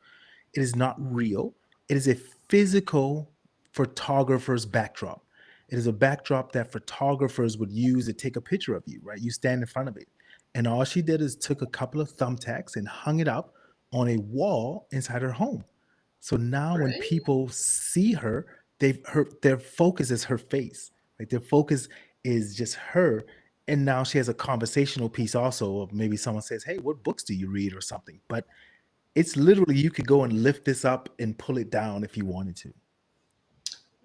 It is not real. It is a physical photographer's backdrop. It is a backdrop that photographers would use to take a picture of you, right? You stand in front of it. And all she did is took a couple of thumbtacks and hung it up on a wall inside her home. So now when Right? people see her, their focus is her face. Like their focus is just her. And now she has a conversational piece also of maybe someone says, "Hey, what books do you read?" or something. But it's literally you could go and lift this up and pull it down if you wanted to.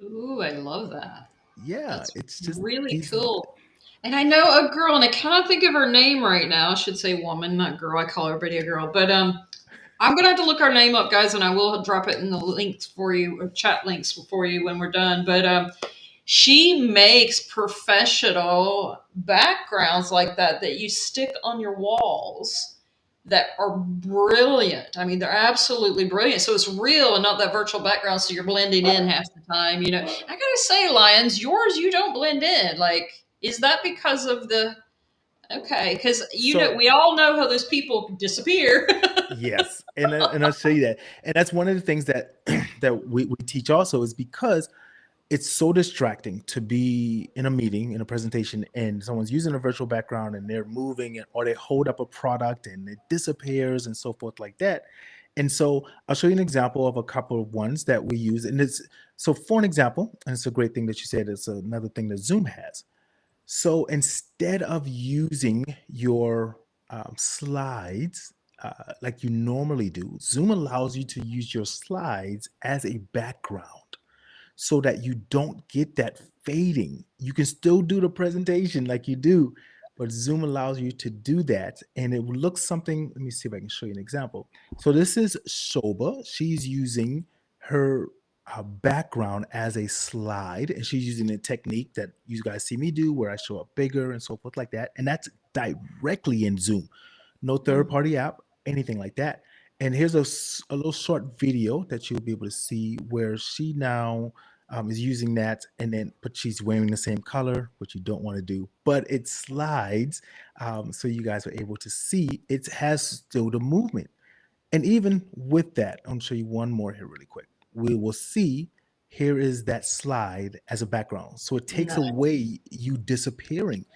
Ooh, I love that. Yeah, That's it's just really these. cool. And I know a girl, and I cannot think of her name right now. I should say woman, not girl. I call everybody a girl. But I'm gonna have to look our name up, guys, and I will drop it in the links for you, or chat links for you when we're done. But she makes professional backgrounds like that you stick on your walls that are brilliant. I mean, they're absolutely brilliant. So it's real and not that virtual background. So you're blending in half the time. I gotta say, Lions, yours you don't blend in. Like, is that because of the okay? Because So we all know how those people disappear. yes, and I'll show you that. And that's one of the things that that we teach also is because it's so distracting to be in a meeting, in a presentation, and someone's using a virtual background and they're moving or they hold up a product and it disappears and so forth like that. And so I'll show you an example of a couple of ones that we use. And it's so for an example, and it's a great thing that you said, it's another thing that Zoom has. So instead of using your slides like you normally do, Zoom allows you to use your slides as a background so that you don't get that fading. You can still do the presentation like you do, but Zoom allows you to do that. And it looks something, let me see if I can show you an example. So this is Shoba. She's using her background as a slide, and she's using a technique that you guys see me do where I show up bigger and so forth like that. And that's directly in Zoom. No third party app, anything like that. And here's a little short video that you'll be able to see where she now is using that, and then but she's wearing the same color, which you don't want to do. But it slides, so you guys are able to see it has still the movement. And even with that, I'm gonna show you one more here really quick. We will see here is that slide as a background, so it takes No. away you disappearing.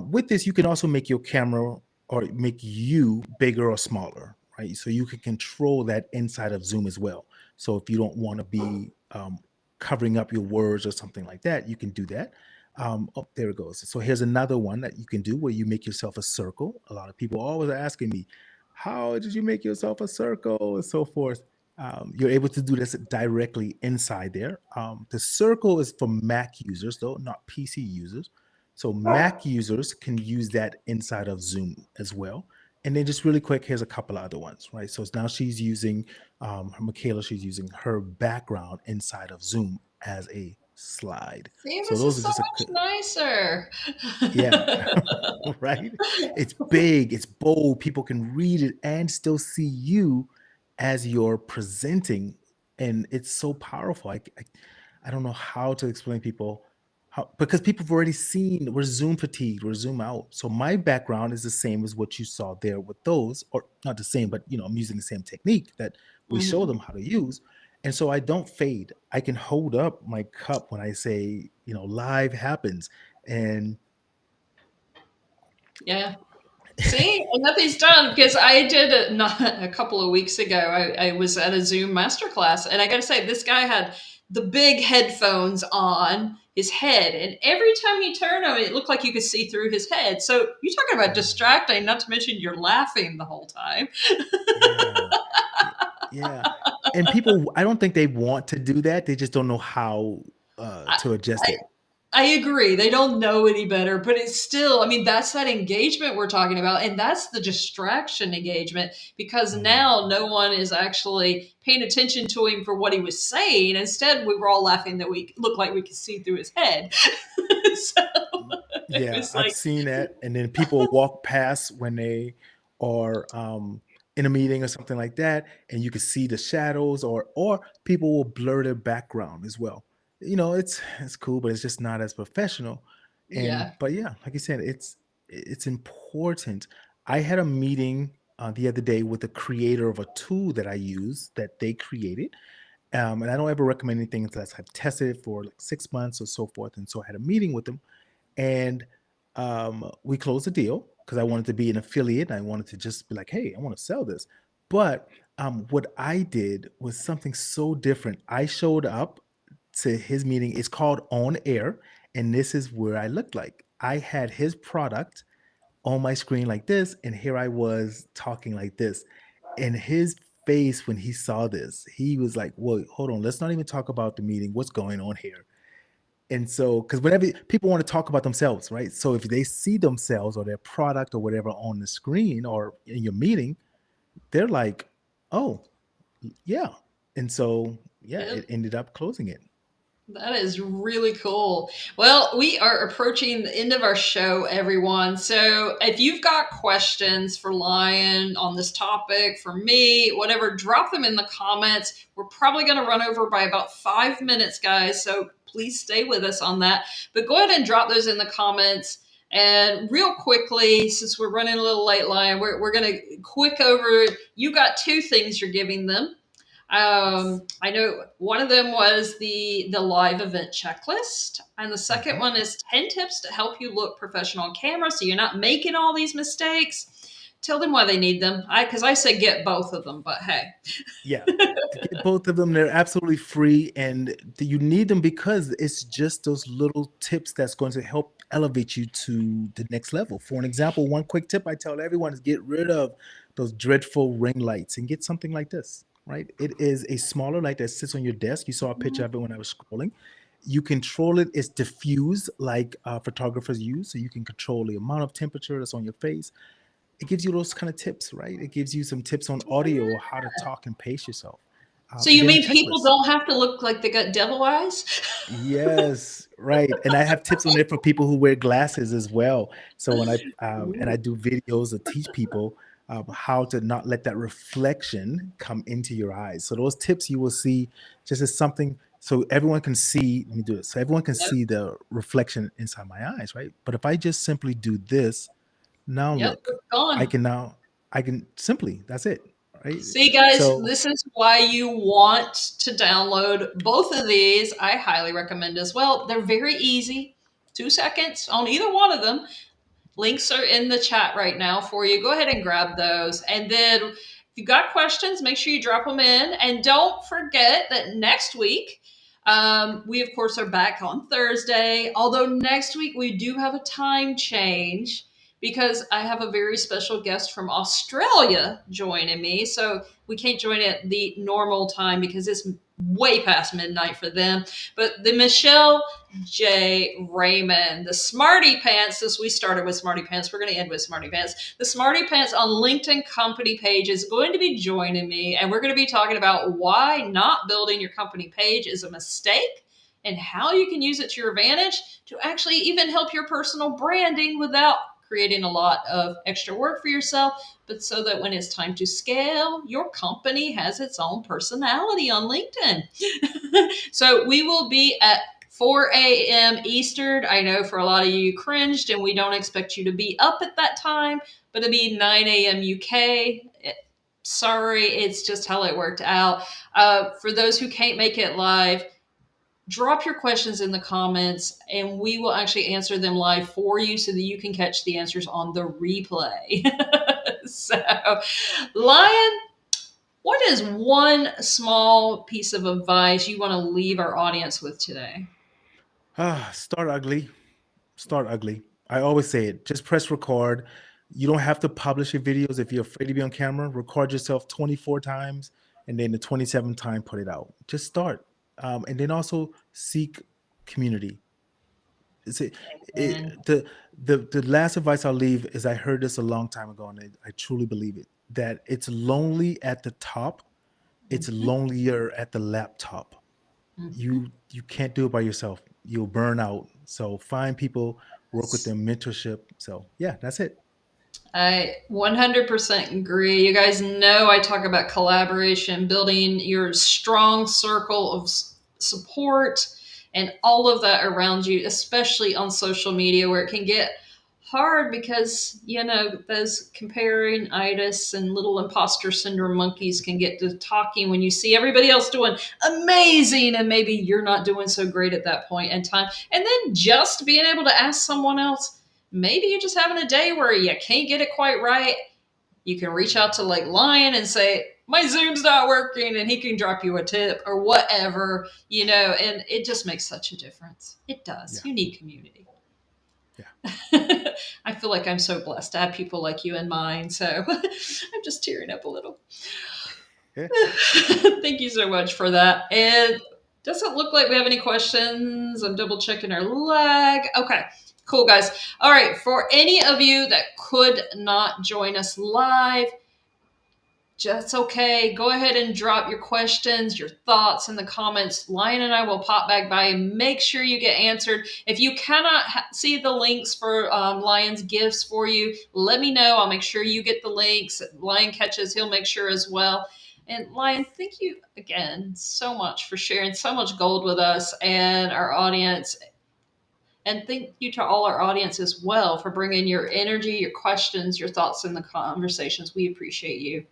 With this, you can also make your camera or make you bigger or smaller, right? So you can control that inside of Zoom as well. So if you don't want to be covering up your words or something like that, you can do that. Oh, there it goes. So here's another one that you can do where you make yourself a circle. A lot of people always are asking me, how did you make yourself a circle and so forth. You're able to do this directly inside there. The circle is for Mac users, though, not PC users. So Mac users can use that inside of Zoom as well. And then just really quick, here's a couple of other ones, right? So now she's using, Michaela, she's using her background inside of Zoom as a slide. See, So this those is are so just a, much nicer. yeah, right? It's big, it's bold. People can read it and still see you as you're presenting. And it's so powerful. I don't know how to explain people how, because people have already seen, we're Zoom fatigued, we're Zoom out. So my background is the same as what you saw there with those, or not the same, but I'm using the same technique that we show Hmm. them how to use. And so I don't fade. I can hold up my cup when I say, live happens. And Yeah. See, and nothing's done because I did it not a couple of weeks ago. I was at a Zoom masterclass, and I got to say, this guy had the big headphones on his head, and every time he turned them, it looked like you could see through his head. So you're talking about mm, distracting, not to mention you're laughing the whole time. yeah. Y yeah, and people, I don't think they want to do that, they just don't know how, I, to adjust I it. I agree. They don't know any better, but it's still, I mean, that's that engagement we're talking about. And that's the distraction engagement because Mm, now no one is actually paying attention to him for what he was saying. Instead, we were all laughing that we looked like we could see through his head. So it yeah, was I've like, seen that, and then people walk past when they are, in a meeting or something like that, and you can see the shadows, or people will blur their background as well. It's cool, but it's just not as professional. And yeah. but yeah, like you said, it's important. I had a meeting the other day with the creator of a tool that I use that they created. And I don't ever recommend anything unless I've tested it for like 6 months or so forth. And so I had a meeting with them, and we closed the deal because I wanted to be an affiliate. And I wanted to just be like, hey, I want to sell this. But what I did was something so different. I showed up to his meeting. It's called On Air. And this is where I looked like I had his product on my screen like this. And here I was talking like this. And his face when he saw this, he was like, whoa, hold on. Let's not even talk about the meeting. What's going on here? And so, because whenever people want to talk about themselves, right? So if they see themselves or their product or whatever on the screen or in your meeting, they're like, oh, yeah. And so, yeah, Yep. it ended up closing it. That is really cool. Well, we are approaching the end of our show, everyone. So if you've got questions for Lion on this topic, for me, whatever, drop them in the comments. We're probably going to run over by about 5 minutes, guys. So please stay with us on that. But go ahead and drop those in the comments. And real quickly, since we're running a little late, Lion, we're going to quick over. You got two things you're giving them. Yes. I know one of them was the live event checklist, and the second Hmm. one is 10 tips to help you look professional on camera, so you're not making all these mistakes. Tell them why they need them. I say get both of them, but hey, Yeah, to get both of them, they're absolutely free, and you need them because it's just those little tips that's going to help elevate you to the next level. For an example, one quick tip I tell everyone is get rid of those dreadful ring lights and get something like this, right? It is a smaller light that sits on your desk. You saw a picture of it when I was scrolling. You control it. It's diffuse, like photographers use, so you can control the amount of temperature that's on your face. It gives you those kind of tips, right? It gives you some tips on audio or how to talk and pace yourself. so And you then a mean people checklist. don't have to look like they got devil eyes? Yes, right. And I have tips on there for people who wear glasses as well. So when I Ooh, do videos to teach people how to not let that reflection come into your eyes. So those tips you will see just as something so everyone can see. Let me do this. So everyone can yep, see the reflection inside my eyes, right? But if I just simply do this, now yep, look, it's gone. I can simply, that's it, right? See, guys, So this is why you want to download both of these. I highly recommend as well. They're very easy, 2 seconds on either one of them. Links are in the chat right now for you. Go ahead and grab those. And then if you got questions, make sure you drop them in. And don't forget that next week, we of course are back on Thursday. Although next week we do have a time change. because I have a very special guest from Australia joining me. So we can't join at the normal time because it's way past midnight for them. But the Michelle J. Raymond, the Smarty Pants, since we started with Smarty Pants, we're going to end with Smarty Pants. The Smarty Pants on LinkedIn company page is going to be joining me, and we're going to be talking about why not building your company page is a mistake and how you can use it to your advantage to actually even help your personal branding without creating a lot of extra work for yourself, but so that when it's time to scale, your company has its own personality on LinkedIn. So we will be at 4 a.m. Eastern. I know for a lot of you cringed, and we don't expect you to be up at that time, but it'll be 9 a.m. UK. Sorry, it's just how it worked out. For those who can't make it live, drop your questions in the comments and we will actually answer them live for you so that you can catch the answers on the replay. So, Lion, what is one small piece of advice you want to leave our audience with today? Start ugly. Start ugly. I always say it. Just press record. You don't have to publish your videos if you're afraid to be on camera. Record yourself 24 times and then the 27th time put it out. Just start. And then also seek community. It's a- And the last advice I'll leave is I heard this a long time ago and I truly believe it that it's lonely at the top, it's mhm, lonelier at the laptop. mhm. You can't do it by yourself. You'll burn out. So find people, work with them, mentorship. So yeah, that's it. I 100% agree. You guys know I talk about collaboration, building your strong circle of support and all of that around you, especially on social media where it can get hard because, those comparing itis and little imposter syndrome monkeys can get to talking when you see everybody else doing amazing and maybe you're not doing so great at that point in time. And then just being able to ask someone else, maybe you're just having a day where you can't get it quite right. You can reach out to like Lion and say, my Zoom's not working, and he can drop you a tip or whatever, and it just makes such a difference. It does. Yeah. You need community. Yeah. I feel like I'm so blessed to have people like you in mine. So I'm just tearing up a little. Yeah. Thank you so much for that. And doesn't look like we have any questions. I'm double checking our lag. Okay, cool, guys. All right, for any of you that could not join us live, just okay. Go ahead and drop your questions, your thoughts in the comments. Lion and I will pop back by and make sure you get answered. If you cannot see the links for Lion's gifts for you, let me know. I'll make sure you get the links. Lion catches, he'll make sure as well. And Lion, thank you again so much for sharing so much gold with us and our audience. And thank you to all our audience as well for bringing your energy, your questions, your thoughts in the conversations. We appreciate you.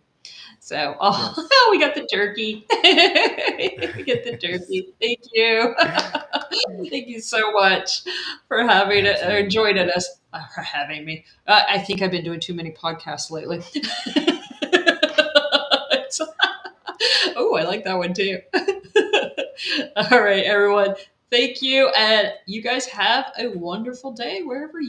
So, Yes. oh, we got the turkey. We get the turkey. Thank you. Thank you so much for having it or Absolutely. joining us. For having me. I think I've been doing too many podcasts lately. Oh, I like that one too. All right, everyone. Thank you. And you guys have a wonderful day wherever